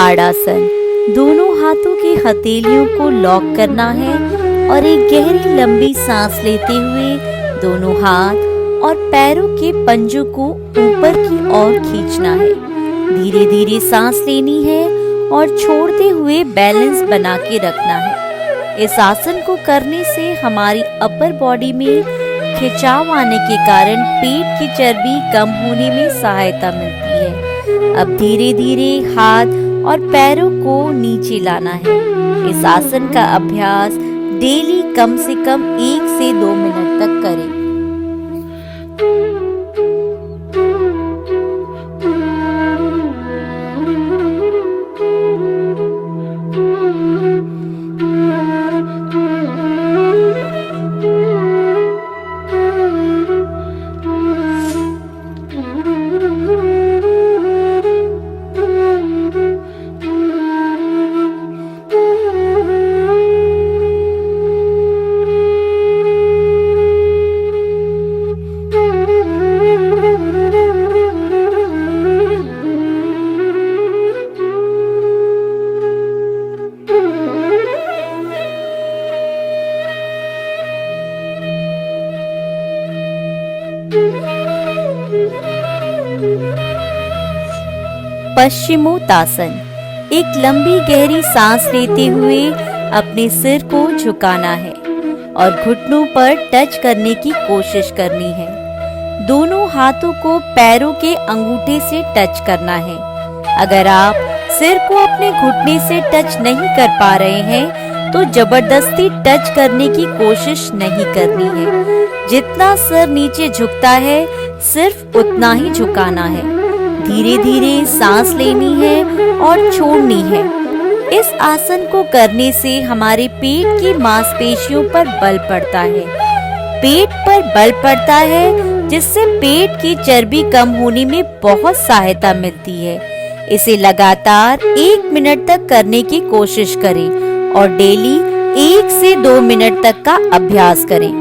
ताड़ासन। दोनों हाथों की हथेलियों को लॉक करना है और एक गहरी लंबी सांस लेते हुए दोनों हाथ और पैरों के पंजों को ऊपर की ओर खींचना है। धीरे धीरे सांस लेनी है और छोड़ते हुए बैलेंस बना के रखना है। इस आसन को करने से हमारी अपर बॉडी में खिंचाव आने के कारण पेट की चर्बी कम होने में सहायता मिलती है। अब धीरे धीरे हाथ और पैरों को नीचे लाना है। इस आसन का अभ्यास डेली कम से कम 1 से 2 मिनट तक करें। पश्चिमोत्तासन। एक लंबी गहरी सांस लेते हुए अपने सिर को झुकाना है और घुटनों पर टच करने की कोशिश करनी है। दोनों हाथों को पैरों के अंगूठे से टच करना है। अगर आप सिर को अपने घुटने से टच नहीं कर पा रहे हैं तो जबरदस्ती टच करने की कोशिश नहीं करनी है। जितना सिर नीचे झुकता है सिर्फ उतना ही झुकाना है। धीरे धीरे सांस लेनी है और छोड़नी है। इस आसन को करने से हमारे पेट की मांसपेशियों पर बल पड़ता है। पेट पर बल पड़ता है जिससे पेट की चर्बी कम होने में बहुत सहायता मिलती है। इसे लगातार 1 मिनट तक करने की कोशिश करें और डेली 1 से 2 मिनट तक का अभ्यास करें।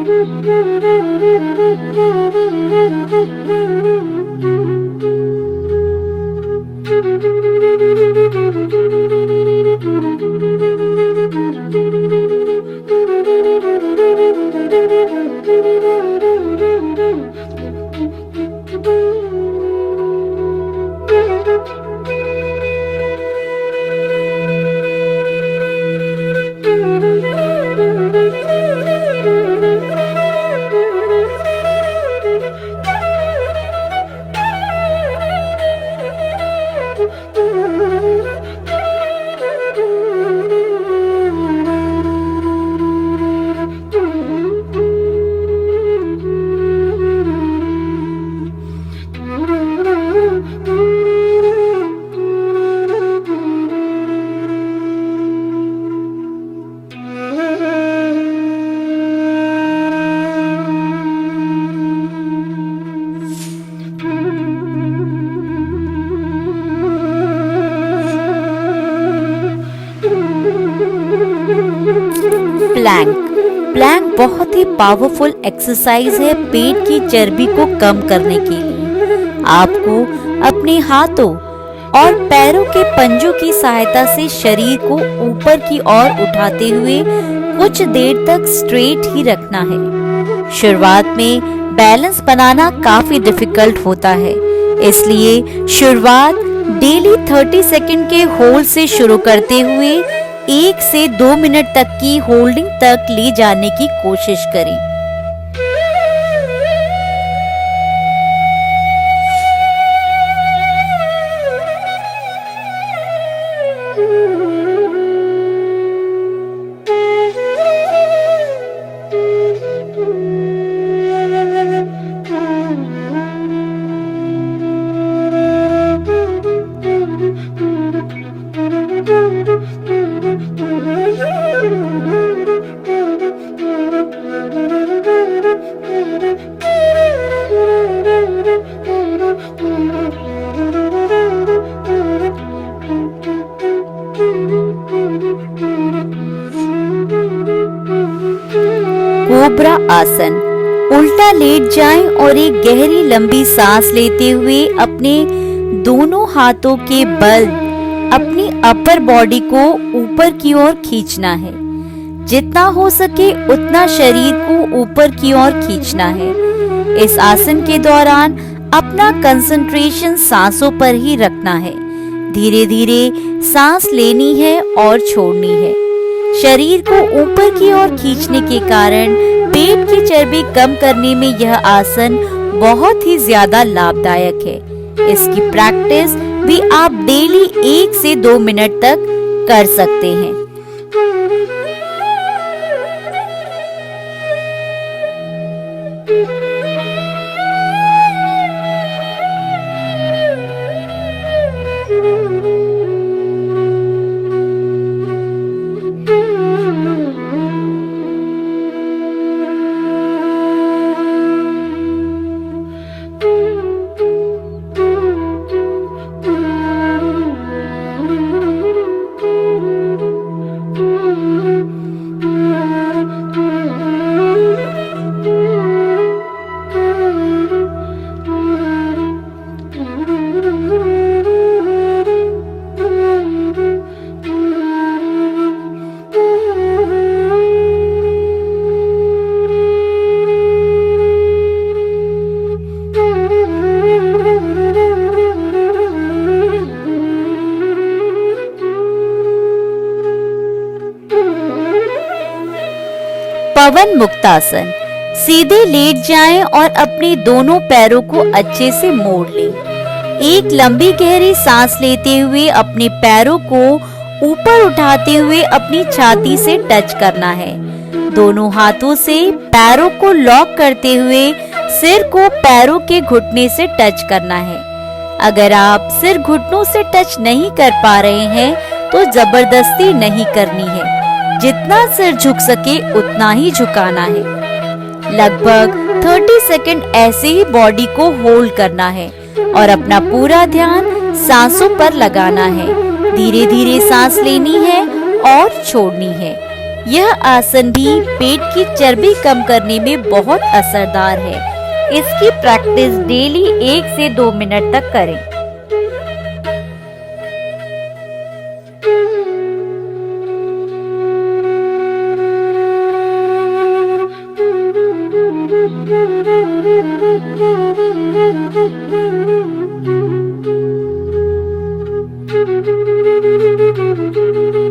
प्लैंक बहुत ही पावरफुल एक्सरसाइज है पेट की चर्बी को कम करने के लिए। आपको अपने हाथों और पैरों के पंजों की सहायता से शरीर को ऊपर की ओर उठाते हुए कुछ देर तक स्ट्रेट ही रखना है। शुरुआत में बैलेंस बनाना काफी डिफिकल्ट होता है, इसलिए शुरुआत डेली 30 सेकंड के होल्ड से शुरू करते हुए 1 से 2 मिनट तक की होल्डिंग तक ले जाने की कोशिश करें। कोबरा आसन। उल्टा लेट जाएं और एक गहरी लंबी सांस लेते हुए अपने दोनों हाथों के बल अपनी अपर बॉडी को ऊपर की ओर खींचना है। जितना हो सके उतना शरीर को ऊपर की ओर खींचना है। इस आसन के दौरान अपना कंसंट्रेशन सांसों पर ही रखना है। धीरे धीरे सांस लेनी है और छोड़नी है। शरीर को ऊपर की ओर खींचने के कारण पेट की चर्बी कम करने में यह आसन बहुत ही ज्यादा लाभदायक है। इसकी प्रैक्टिस भी आप डेली 1 से 2 मिनट तक कर सकते हैं। पवन मुक्तासन। सीधे लेट जाएं और अपने दोनों पैरों को अच्छे से मोड़ लें। एक लंबी गहरी सांस लेते हुए अपने पैरों को ऊपर उठाते हुए अपनी छाती से टच करना है। दोनों हाथों से पैरों को लॉक करते हुए सिर को पैरों के घुटने से टच करना है। अगर आप सिर घुटनों से टच नहीं कर पा रहे हैं तो जबरदस्ती नहीं करनी है। जितना सिर झुक सके उतना ही झुकाना है। लगभग 30 सेकंड ऐसे ही बॉडी को होल्ड करना है और अपना पूरा ध्यान सांसों पर लगाना है। धीरे धीरे सांस लेनी है और छोड़नी है। यह आसन भी पेट की चर्बी कम करने में बहुत असरदार है। इसकी प्रैक्टिस डेली 1 से 2 मिनट तक करें। Thank you.